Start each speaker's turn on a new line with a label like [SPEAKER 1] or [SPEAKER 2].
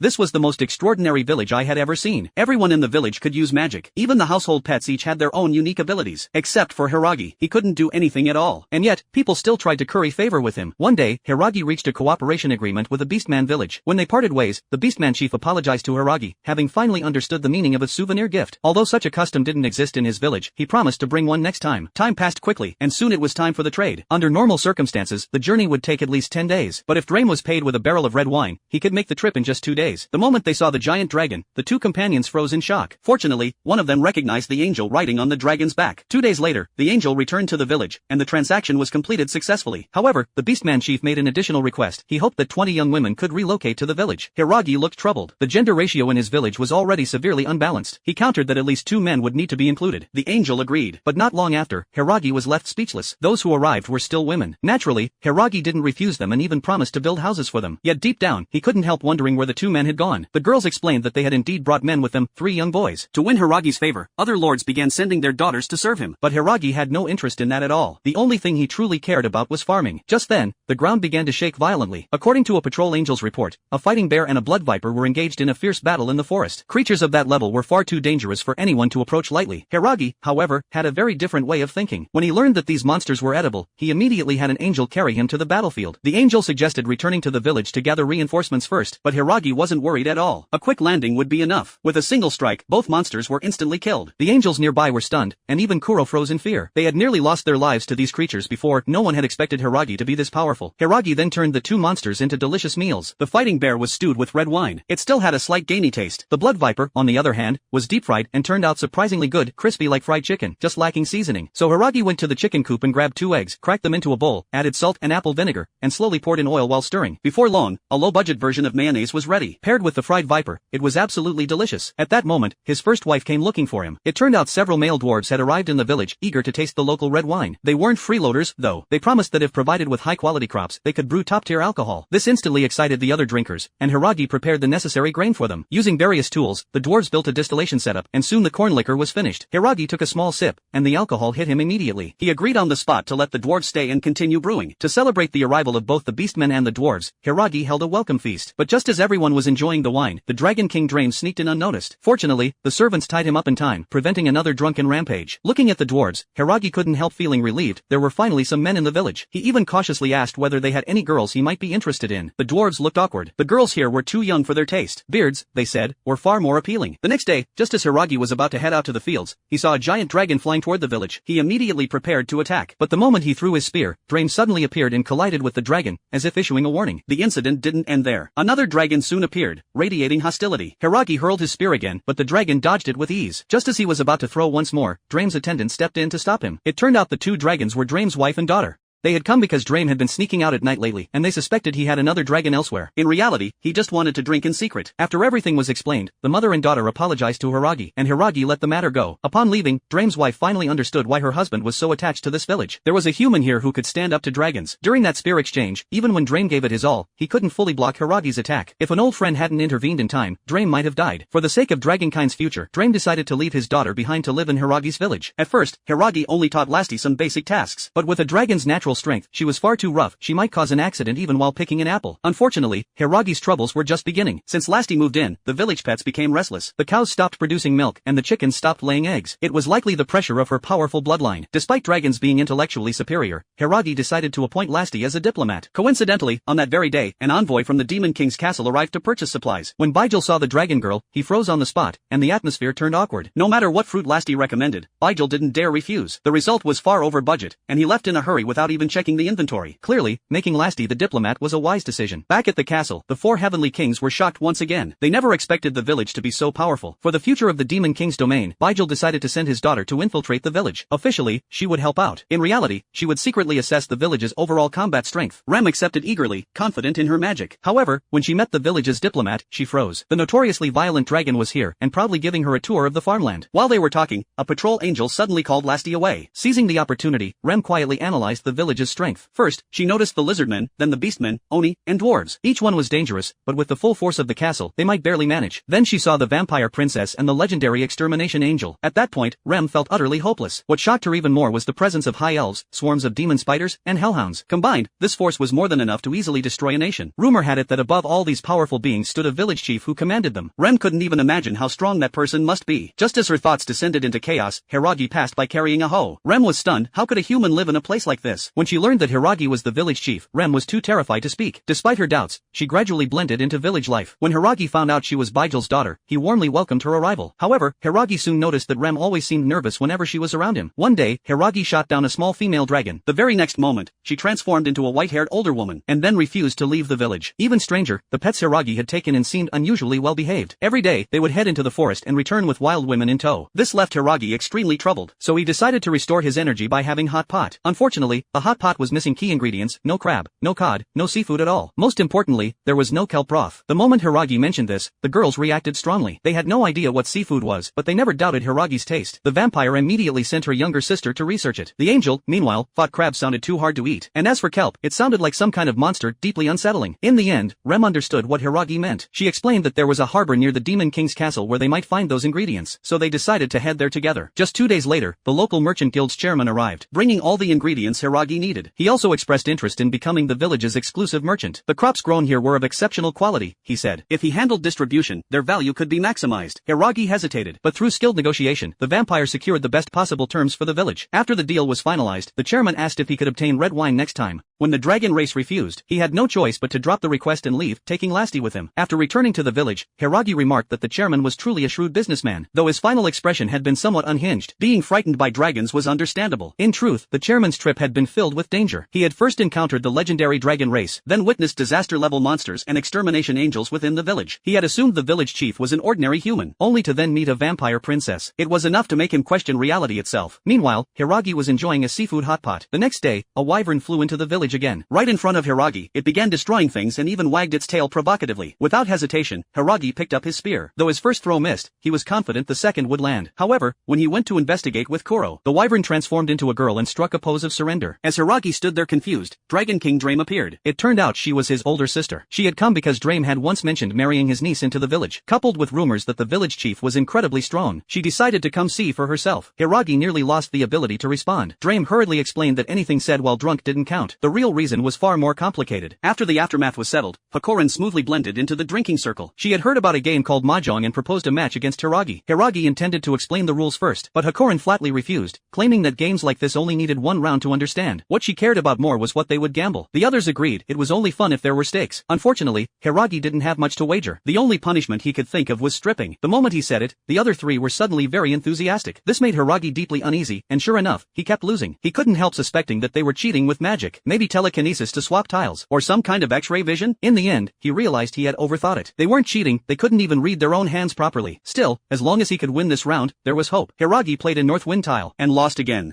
[SPEAKER 1] This was the most extraordinary village I had ever seen. Everyone in the village could use magic. Even the household pets each had their own unique abilities. Except for Hiragi. He couldn't do anything at all. And yet, people still tried to curry favor with him. One day, Hiragi reached a cooperation agreement with the Beastman village. When they parted ways, the Beastman chief apologized to Hiragi, having finally understood the meaning of a souvenir gift. Although such a custom didn't exist in his village, he promised to bring one next time. Time passed quickly, and soon it was time for the trade. Under normal circumstances, the journey would take at least 10 days. But if Drame was paid with a barrel of red wine, he could make the trip in just 2 days. The moment they saw the giant dragon, the two companions froze in shock. Fortunately, one of them recognized the angel riding on the dragon's back. 2 days later, the angel returned to the village, and the transaction was completed successfully. However, the Beastman chief made an additional request. He hoped that 20 young women could relocate to the village. Hiragi looked troubled. The gender ratio in his village was already severely unbalanced. He countered that at least 2 men would need to be included. The angel agreed. But not long after, Hiragi was left speechless. Those who arrived were still women. Naturally, Hiragi didn't refuse them and even promised to build houses for them. Yet deep down, he couldn't help wondering where the 2 men had gone. The girls explained that they had indeed brought men with them, 3 young boys. To win Hiragi's favor, other lords began sending their daughters to serve him. But Hiragi had no interest in that at all. The only thing he truly cared about was farming. Just then, the ground began to shake violently. According to a patrol angel's report, a fighting bear and a blood viper were engaged in a fierce battle in the forest. Creatures of that level were far too dangerous for anyone to approach lightly. Hiragi, however, had a very different way of thinking. When he learned that these monsters were edible, he immediately had an angel carry him to the battlefield. The angel suggested returning to the village to gather reinforcements first, but Hiragi wasn't worried at all. A quick landing would be enough. With a single strike, both monsters were instantly killed. The angels nearby were stunned, and even Kuro froze in fear. They had nearly lost their lives to these creatures before. No one had expected Hiragi to be this powerful. Hiragi then turned the 2 monsters into delicious meals. The fighting bear was stewed with red wine. It still had a slight gamey taste. The blood viper, on the other hand, was deep fried and turned out surprisingly good, crispy like fried chicken, just lacking seasoning. So Hiragi went to the chicken coop and grabbed 2 eggs, cracked them into a bowl, added salt and apple vinegar, and slowly poured in oil while stirring. Before long, a low-budget version of mayonnaise was ready. Paired with the fried viper, it was absolutely delicious. At that moment, his first wife came looking for him. It turned out several male dwarves had arrived in the village, eager to taste the local red wine. They weren't freeloaders, though. They promised that if provided with high-quality crops, they could brew top-tier alcohol. This instantly excited the other drinkers, and Hiragi prepared the necessary grain for them. Using various tools, the dwarves built a distillation setup, and soon the corn liquor was finished. Hiragi took a small sip, and the alcohol hit him immediately. He agreed on the spot to let the dwarves stay and continue brewing. To celebrate the arrival of both the beastmen and the dwarves, Hiragi held a welcome feast. But just as everyone was enjoying the wine, the Dragon King Drame sneaked in unnoticed. Fortunately, the servants tied him up in time, preventing another drunken rampage. Looking at the dwarves, Hiragi couldn't help feeling relieved. There were finally some men in the village. He even cautiously asked whether they had any girls he might be interested in. The dwarves looked awkward. The girls here were too young for their taste. Beards, they said, were far more appealing. The next day, just as Hiragi was about to head out to the fields, he saw a giant dragon flying toward the village. He immediately prepared to attack. But the moment he threw his spear, Drame suddenly appeared and collided with the dragon, as if issuing a warning. The incident didn't end there. Another dragon soon appeared, radiating hostility. Hiragi hurled his spear again, but the dragon dodged it with ease. Just as he was about to throw once more, Drame's attendant stepped in to stop him. It turned out the 2 dragons were Drame's wife and daughter. They had come because Drame had been sneaking out at night lately, and they suspected he had another dragon elsewhere. In reality, he just wanted to drink in secret. After everything was explained, the mother and daughter apologized to Hiragi, and Hiragi let the matter go. Upon leaving, Drame's wife finally understood why her husband was so attached to this village. There was a human here who could stand up to dragons. During that spear exchange, even when Drame gave it his all, he couldn't fully block Hiragi's attack. If an old friend hadn't intervened in time, Drame might have died. For the sake of Dragonkind's future, Drame decided to leave his daughter behind to live in Hiragi's village. At first, Hiragi only taught Lasti some basic tasks, but with a dragon's natural strength, she was far too rough. She might cause an accident even while picking an apple. Unfortunately, Hiragi's troubles were just beginning. Since Lasti moved in, the village pets became restless. The cows stopped producing milk, and the chickens stopped laying eggs. It was likely the pressure of her powerful bloodline. Despite dragons being intellectually superior, Hiragi decided to appoint Lasti as a diplomat. Coincidentally, on that very day, an envoy from the Demon King's castle arrived to purchase supplies. When Baijil saw the dragon girl, he froze on the spot, and the atmosphere turned awkward. No matter what fruit Lasti recommended, Baijil didn't dare refuse. The result was far over budget, and he left in a hurry without even checking the inventory. Clearly, making Lasti the diplomat was a wise decision. Back at the castle, the 4 heavenly kings were shocked once again. They never expected the village to be so powerful. For the future of the Demon King's domain, Baijil decided to send his daughter to infiltrate the village. Officially, she would help out. In reality, she would secretly assess the village's overall combat strength. Rem accepted eagerly, confident in her magic. However, when she met the village's diplomat, she froze. The notoriously violent dragon was here, and proudly giving her a tour of the farmland. While they were talking, a patrol angel suddenly called Lasti away. Seizing the opportunity, Rem quietly analyzed the village village's strength. First, she noticed the lizardmen, then the beastmen, oni, and dwarves. Each one was dangerous, but with the full force of the castle, they might barely manage. Then she saw the vampire princess and the legendary extermination angel. At that point, Rem felt utterly hopeless. What shocked her even more was the presence of high elves, swarms of demon spiders, and hellhounds. Combined, this force was more than enough to easily destroy a nation. Rumor had it that above all these powerful beings stood a village chief who commanded them. Rem couldn't even imagine how strong that person must be. Just as her thoughts descended into chaos, Hiragi passed by carrying a hoe. Rem was stunned. How could a human live in a place like this? When she learned that Hiragi was the village chief, Rem was too terrified to speak. Despite her doubts, she gradually blended into village life. When Hiragi found out she was Bigel's daughter, he warmly welcomed her arrival. However, Hiragi soon noticed that Rem always seemed nervous whenever she was around him. One day, Hiragi shot down a small female dragon. The very next moment, she transformed into a white-haired older woman, and then refused to leave the village. Even stranger, the pets Hiragi had taken in seemed unusually well behaved. Every day, they would head into the forest and return with wild women in tow. This left Hiragi extremely troubled, so he decided to restore his energy by having hot pot. Unfortunately, the hot pot was missing key ingredients: no crab, no cod, no seafood at all. Most importantly, there was no kelp broth. The moment Hiragi mentioned this, the girls reacted strongly. They had no idea what seafood was, but they never doubted Hiragi's taste. The vampire immediately sent her younger sister to research it. The angel, meanwhile, thought crab sounded too hard to eat, and as for kelp, it sounded like some kind of monster, deeply unsettling. In the end, Rem understood what Hiragi meant. She explained that there was a harbor near the Demon King's castle where they might find those ingredients, so they decided to head there together. Just 2 days later, the local merchant guild's chairman arrived, bringing all the ingredients Hiragi needed. He also expressed interest in becoming the village's exclusive merchant. The crops grown here were of exceptional quality, he said. If he handled distribution, their value could be maximized. Hiragi hesitated, but through skilled negotiation, the vampire secured the best possible terms for the village. After the deal was finalized, the chairman asked if he could obtain red wine next time. When the dragon race refused, he had no choice but to drop the request and leave, taking Lasti with him. After returning to the village, Hiragi remarked that the chairman was truly a shrewd businessman, though his final expression had been somewhat unhinged. Being frightened by dragons was understandable. In truth, the chairman's trip had been filled with danger. He had first encountered the legendary dragon race, then witnessed disaster-level monsters and extermination angels within the village. He had assumed the village chief was an ordinary human, only to then meet a vampire princess. It was enough to make him question reality itself. Meanwhile, Hiragi was enjoying a seafood hot pot. The next day, a wyvern flew into the village again. Right in front of Hiragi, it began destroying things and even wagged its tail provocatively. Without hesitation, Hiragi picked up his spear. Though his first throw missed, he was confident the second would land. However, when he went to investigate with Kuro, the wyvern transformed into a girl and struck a pose of surrender. As Hiragi stood there confused, Dragon King Drame appeared. It turned out she was his older sister. She had come because Drame had once mentioned marrying his niece into the village. Coupled with rumors that the village chief was incredibly strong, she decided to come see for herself. Hiragi nearly lost the ability to respond. Drame hurriedly explained that anything said while drunk didn't count. The real reason was far more complicated. After the aftermath was settled, Hakorin smoothly blended into the drinking circle. She had heard about a game called Mahjong and proposed a match against Hiragi. Hiragi intended to explain the rules first, but Hakorin flatly refused, claiming that games like this only needed one round to understand. What she cared about more was what they would gamble. The others agreed it was only fun if there were stakes. Unfortunately, Hiragi didn't have much to wager. The only punishment he could think of was stripping. The moment he said it, the other three were suddenly very enthusiastic. This made Hiragi deeply uneasy, and sure enough, he kept losing. He couldn't help suspecting that they were cheating with magic, maybe telekinesis to swap tiles, or some kind of X-ray vision. In the end, he realized he had overthought it. They weren't cheating, they couldn't even read their own hands properly. Still, as long as he could win this round, there was hope. Hiragi played a north wind tile, and lost again.